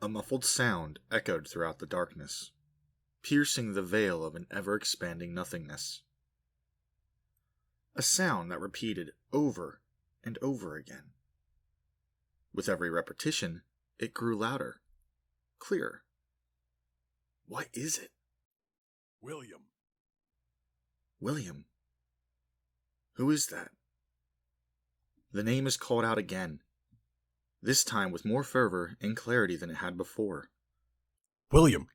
A muffled sound echoed throughout the darkness, piercing the veil of an ever-expanding nothingness. A sound that repeated over and over again. With every repetition, it grew louder, clearer. What is it? William. William. Who is that? The name is called out again, this time with more fervor and clarity than it had before. William.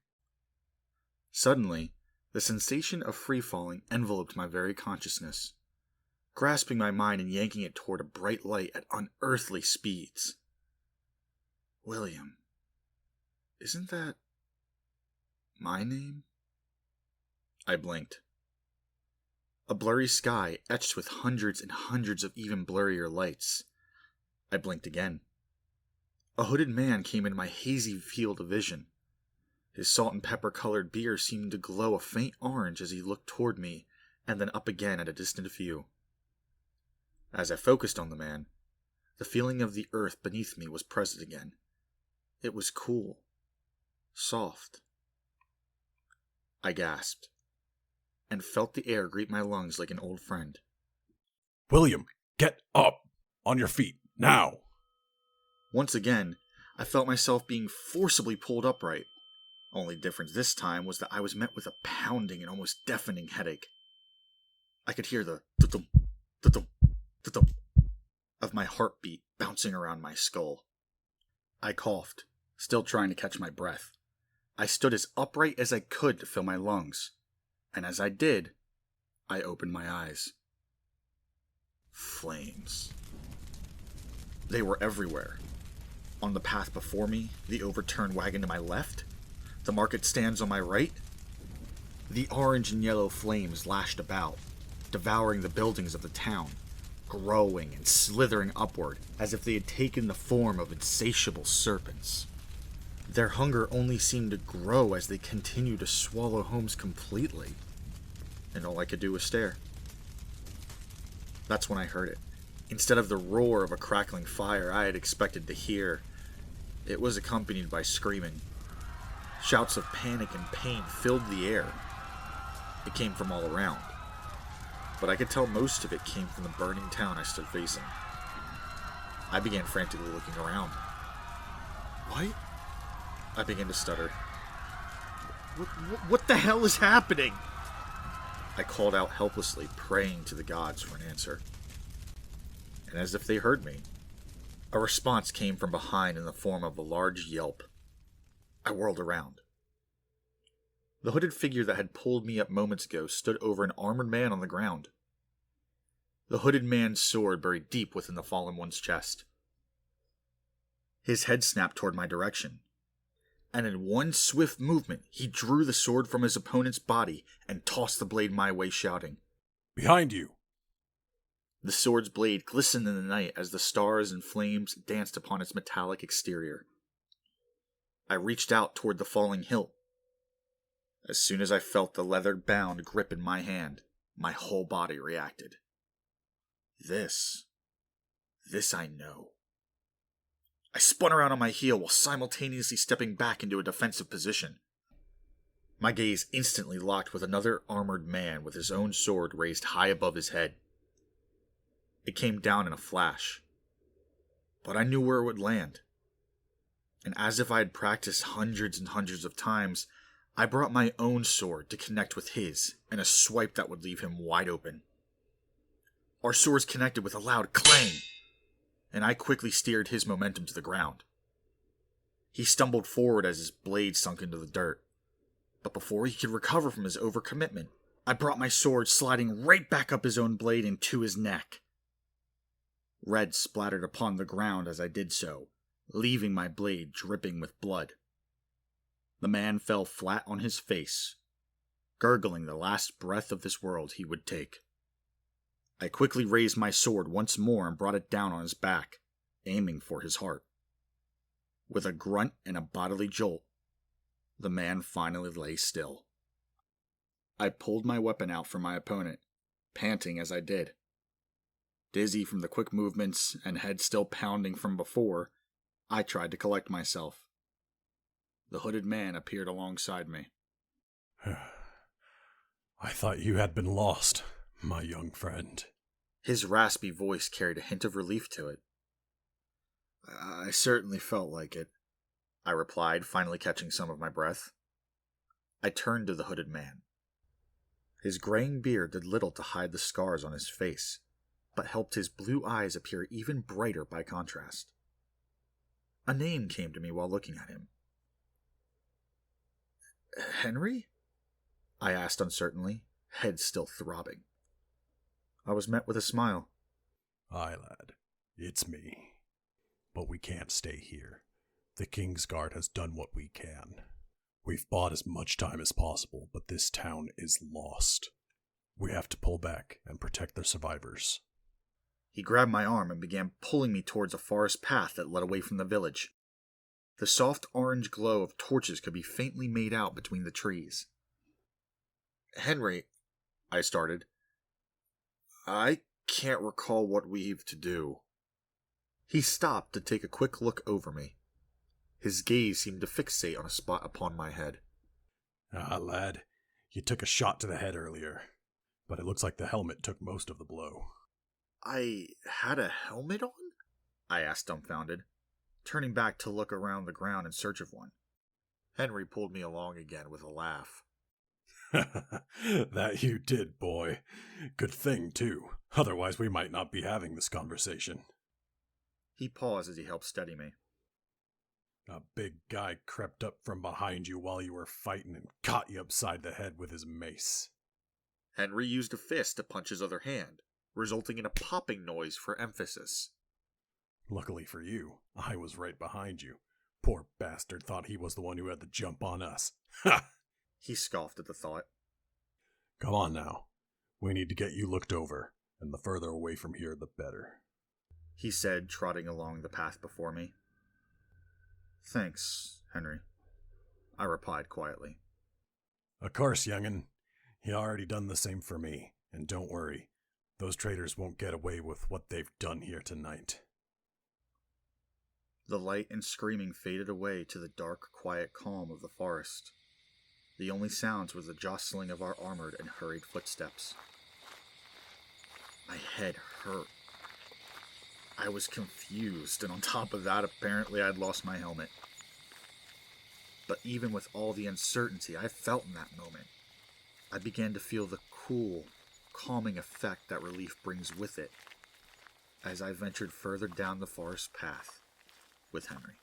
Suddenly, the sensation of free-falling enveloped my very consciousness, grasping my mind and yanking it toward a bright light at unearthly speeds. William. Isn't that my name? I blinked. A blurry sky etched with hundreds and hundreds of even blurrier lights. I blinked again. A hooded man came into my hazy field of vision. His salt and pepper colored beard seemed to glow a faint orange as he looked toward me and then up again at a distant view. As I focused on the man, the feeling of the earth beneath me was present again. It was cool, soft. I gasped, and felt the air greet my lungs like an old friend. William, get up! On your feet, now! Once again, I felt myself being forcibly pulled upright. Only difference this time was that I was met with a pounding and almost deafening headache. I could hear the thud-thump, thud-thump, thud-thump of my heartbeat bouncing around my skull. I coughed, still trying to catch my breath. I stood as upright as I could to fill my lungs, and as I did, I opened my eyes. Flames. They were everywhere. On the path before me, the overturned wagon to my left, the market stands on my right. The orange and yellow flames lashed about, devouring the buildings of the town, growing and slithering upward as if they had taken the form of insatiable serpents. Their hunger only seemed to grow as they continued to swallow homes completely, and all I could do was stare. That's when I heard it. Instead of the roar of a crackling fire I had expected to hear, it was accompanied by screaming. Shouts of panic and pain filled the air. It came from all around, but I could tell most of it came from the burning town I stood facing. I began frantically looking around. What? I began to stutter. What the hell is happening? I called out helplessly, praying to the gods for an answer. And as if they heard me, a response came from behind in the form of a large yelp. I whirled around. The hooded figure that had pulled me up moments ago stood over an armored man on the ground. The hooded man's sword buried deep within the fallen one's chest. His head snapped toward my direction, and in one swift movement he drew the sword from his opponent's body and tossed the blade my way, shouting, Behind you! The sword's blade glistened in the night as the stars and flames danced upon its metallic exterior. I reached out toward the falling hilt. As soon as I felt the leather-bound grip in my hand, my whole body reacted. This I know. I spun around on my heel while simultaneously stepping back into a defensive position. My gaze instantly locked with another armored man with his own sword raised high above his head. It came down in a flash, but I knew where it would land. And as if I had practiced hundreds and hundreds of times, I brought my own sword to connect with his in a swipe that would leave him wide open. Our swords connected with a loud clang, and I quickly steered his momentum to the ground. He stumbled forward as his blade sunk into the dirt, but before he could recover from his overcommitment, I brought my sword sliding right back up his own blade and to his neck. Red splattered upon the ground as I did so, leaving my blade dripping with blood. The man fell flat on his face, gurgling the last breath of this world he would take. I quickly raised my sword once more and brought it down on his back, aiming for his heart. With a grunt and a bodily jolt, the man finally lay still. I pulled my weapon out from my opponent, panting as I did. Dizzy from the quick movements and head still pounding from before, I tried to collect myself. The hooded man appeared alongside me. I thought you had been lost, my young friend. His raspy voice carried a hint of relief to it. I certainly felt like it, I replied, finally catching some of my breath. I turned to the hooded man. His graying beard did little to hide the scars on his face, but helped his blue eyes appear even brighter by contrast. A name came to me while looking at him. Henry? I asked uncertainly, head still throbbing. I was met with a smile. Aye, lad, it's me. But we can't stay here. The King's Guard has done what we can. We've bought as much time as possible, but this town is lost. We have to pull back and protect the survivors. He grabbed my arm and began pulling me towards a forest path that led away from the village. The soft orange glow of torches could be faintly made out between the trees. Henry, I started. I can't recall what we've to do. He stopped to take a quick look over me. His gaze seemed to fixate on a spot upon my head. Ah, lad, you took a shot to the head earlier, but it looks like the helmet took most of the blow. I had a helmet on? I asked, dumbfounded, turning back to look around the ground in search of one. Henry pulled me along again with a laugh. That you did, boy. Good thing, too. Otherwise we might not be having this conversation. He paused as he helped steady me. A big guy crept up from behind you while you were fighting and caught you upside the head with his mace. Henry used a fist to punch his other hand, resulting in a popping noise for emphasis. Luckily for you, I was right behind you. Poor bastard thought he was the one who had the jump on us. Ha! He scoffed at the thought. Come on now. We need to get you looked over, and the further away from here, the better. He said, trotting along the path before me. Thanks, Henry, I replied quietly. Of course, young'un. You already done the same for me, and don't worry. Those traitors won't get away with what they've done here tonight. The light and screaming faded away to the dark, quiet calm of the forest. The only sounds was the jostling of our armored and hurried footsteps. My head hurt. I was confused, and on top of that, apparently I'd lost my helmet. But even with all the uncertainty I felt in that moment, I began to feel the cool, calming effect that relief brings with it as I ventured further down the forest path with Henry.